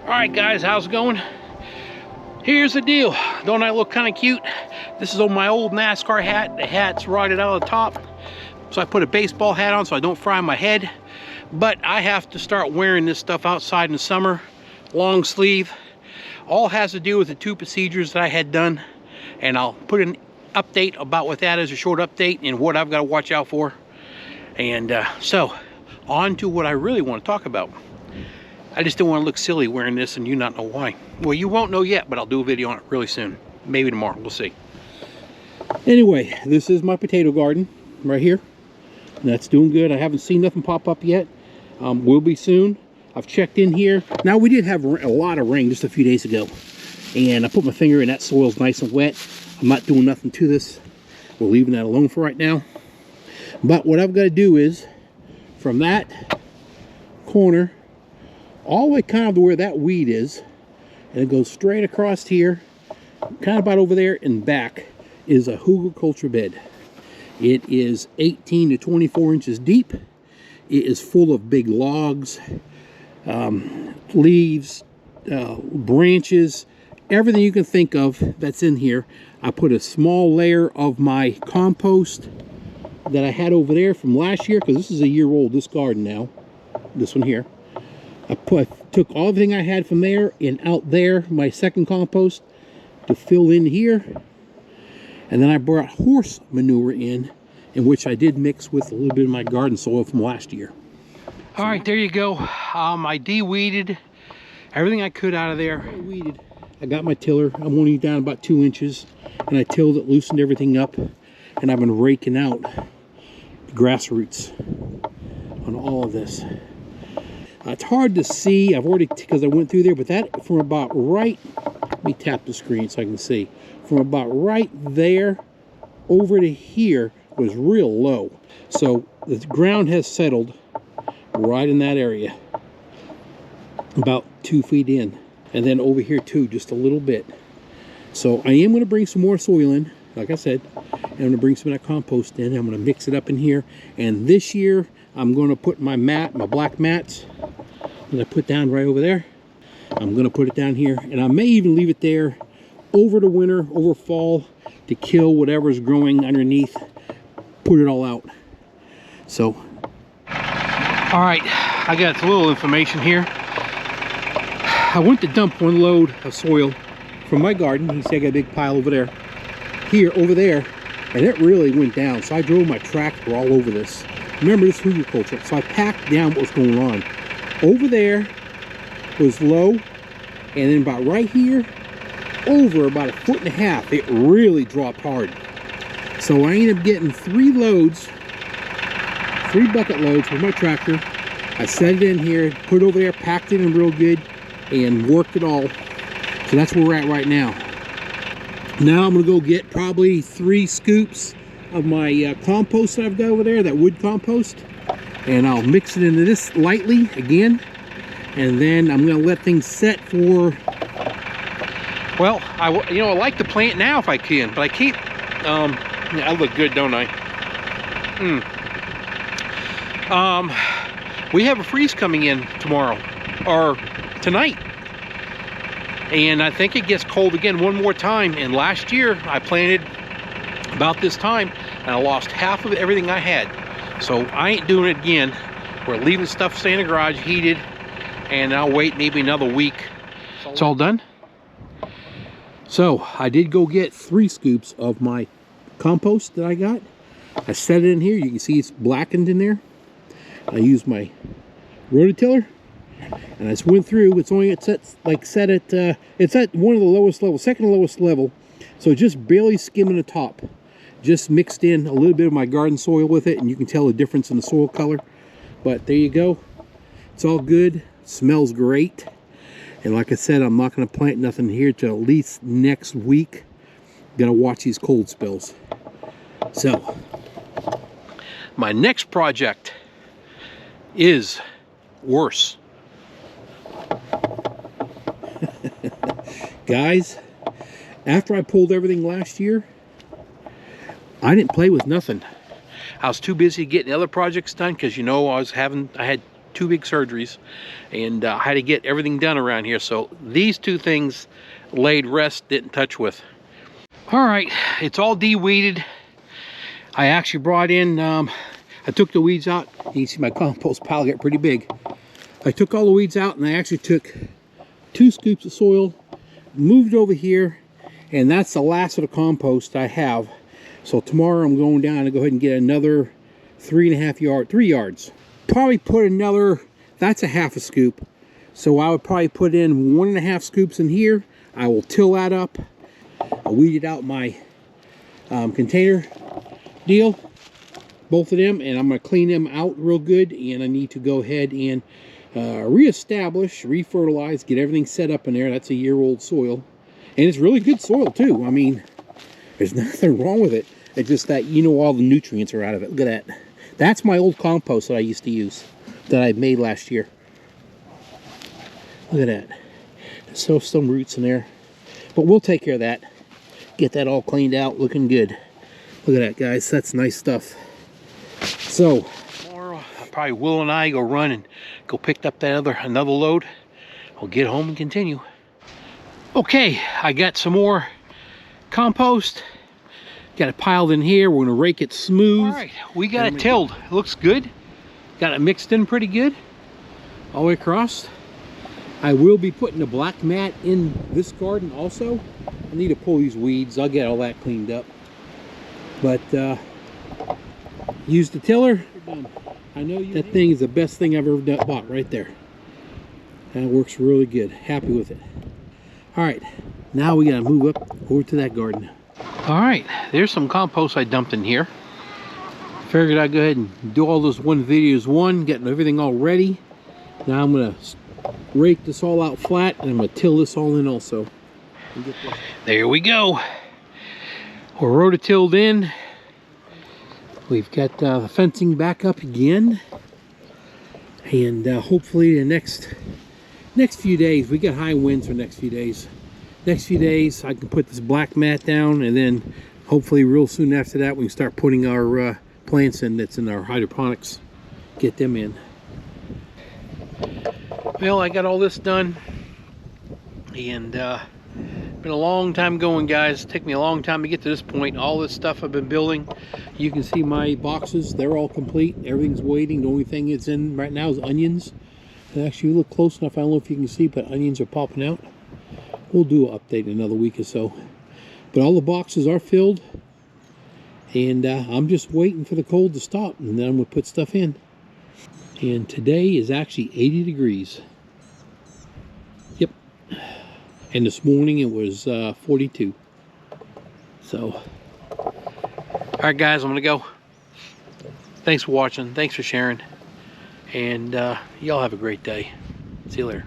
Alright guys, how's it going? Here's the deal. Don't I look kind of cute? This is on my old NASCAR hat. The hat's rotted out of the top. So I put a baseball hat on so I don't fry my head. But I have to start wearing this stuff outside in the summer. Long sleeve. All has to do with the 2 procedures that I had done. And I'll put an update about what that is, a short update, and what I've got to watch out for. And so, on to what I really want to talk about. I just don't want to look silly wearing this and you not know why. Well, you won't know yet, but I'll do a video on it really soon. Maybe tomorrow, we'll see. Anyway, this is my potato garden right here. And that's doing good. I haven't seen nothing pop up yet. Will be soon. I've checked in here. Now, we did have a lot of rain just a few days ago. And I put my finger in, that soil's nice and wet. I'm not doing nothing to this. We're leaving that alone for right now. But what I've got to do is, from that corner, all the way kind of to where that weed is, and it goes straight across here, kind of about over there and back, is a hugelkultur bed. It is 18 to 24 inches deep. It is full of big logs, leaves, branches, everything you can think of that's in here. I put a small layer of my compost that I had over there from last year, because this is a year old, this garden now, this one here. I took all everything I had from there and out there, my second compost, to fill in here. And then I brought horse manure in which I did mix with a little bit of my garden soil from last year. All right, there you go. I de-weeded everything I could out of there. I got my tiller. I'm only down about 2 inches, and I tilled it, loosened everything up, and I've been raking out the grass roots on all of this. It's hard to see, I've already, because I went through there, but that from about right, let me tap the screen so I can see, from about right there over to here was real low. So the ground has settled right in that area, about 2 feet in, and then over here too, just a little bit. So I am going to bring some more soil in, like I said, and I'm going to bring some of that compost in. I'm going to mix it up in here, and this year I'm going to put my mat, my black mats, that I put down right over there. I'm going to put it down here, and I may even leave it there over the winter, over fall, to kill whatever's growing underneath, put it all out. So, all right, I got a little information here. I went to dump one load of soil from my garden. You see I got a big pile over there, over there, and it really went down. So I drove my tractor all over this. Remember, this hugelkultur. So I packed down what was going on. Over there was low, and then about right here, over about 1.5 feet, it really dropped hard. So I ended up getting 3 loads, 3 bucket loads with my tractor. I set it in here, put it over there, packed it in real good, and worked it all. So that's where we're at right now. Now I'm gonna go get probably 3 scoops of my compost that I've got over there, that wood compost, and I'll mix it into this lightly again, and then I'm gonna let things set for, well, I like to plant now if I can, but I can't. Yeah, I look good, don't I? We have a freeze coming in tomorrow, or tonight, and I think it gets cold again one more time. And last year I planted about this time, and I lost half of everything I had. So I ain't doing it again. We're leaving stuff stay in the garage heated, and I'll wait maybe another week. It's all done. So I did go get 3 scoops of my compost that I got. I set it in here. You can see it's blackened in there. I used my rototiller, and I just went through. It's only it's at it's at one of the lowest levels, second lowest level. So just barely skimming the top. Just mixed in a little bit of my garden soil with it, and you can tell the difference in the soil color. But there you go. It's all good. It smells great. And like I said, I'm not going to plant nothing here till at least next week. Gotta watch these cold spells. So, my next project is worse. Guys, after I pulled everything last year, I didn't play with nothing. I was too busy getting other projects done, because I had two big surgeries, and I had to get everything done around here. So these two things laid rest, didn't touch with. All right, it's all de-weeded. I actually brought in, I took the weeds out. You can see my compost pile get pretty big. I took all the weeds out, and I actually took 2 scoops of soil, moved over here, and that's the last of the compost I have. So tomorrow I'm going down to go ahead and get another 3 yards. Probably put another, that's a half a scoop. So I would probably put in 1.5 scoops in here. I will till that up. I weeded out my container deal, both of them, and I'm going to clean them out real good. And I need to go ahead and reestablish, refertilize, get everything set up in there. That's a year-old soil, and it's really good soil too. I mean, there's nothing wrong with it. It's just that, you know, all the nutrients are out of it. Look at that. That's my old compost that I used to use, that I made last year. Look at that. There's still some roots in there, but we'll take care of that. Get that all cleaned out, looking good. Look at that, guys. That's nice stuff. So tomorrow, probably Will and I go run and go pick up that another load. I'll get home and continue. Okay, I got some more compost. Got it piled in here. We're gonna rake it smooth. All right, we got it tilled. It looks good. Got it mixed in pretty good all the way across. I will be putting the black mat in this garden also. I need to pull these weeds. I'll get all that cleaned up. But use the tiller. I know that thing is the best thing I've ever bought right there. That works really good. Happy with it. All right, now we gotta move up over to that garden. All right, there's some compost I dumped in here. Figured I'd go ahead and do all those one videos one, getting everything all ready. Now I'm gonna rake this all out flat, and I'm gonna till this all in also. There we go. We're rototilled in. We've got the fencing back up again, and hopefully the next few days, we got high winds for the next few days. Next few days I can put this black mat down, and then hopefully real soon after that we can start putting our plants in that's in our hydroponics, get them in. Well, I got all this done, and been a long time going, guys. It took me a long time to get to this point. All this stuff I've been building, you can see my boxes, they're all complete. Everything's waiting. The only thing it's in right now is onions. And actually, you look close enough, I don't know if you can see, but onions are popping out. We'll do an update in another week or so. But all the boxes are filled, and I'm just waiting for the cold to stop, and then I'm gonna put stuff in. And today is actually 80 degrees. Yep. And this morning it was 42. So, all right, guys, I'm gonna go. Thanks for watching. Thanks for sharing. And y'all have a great day. See you later.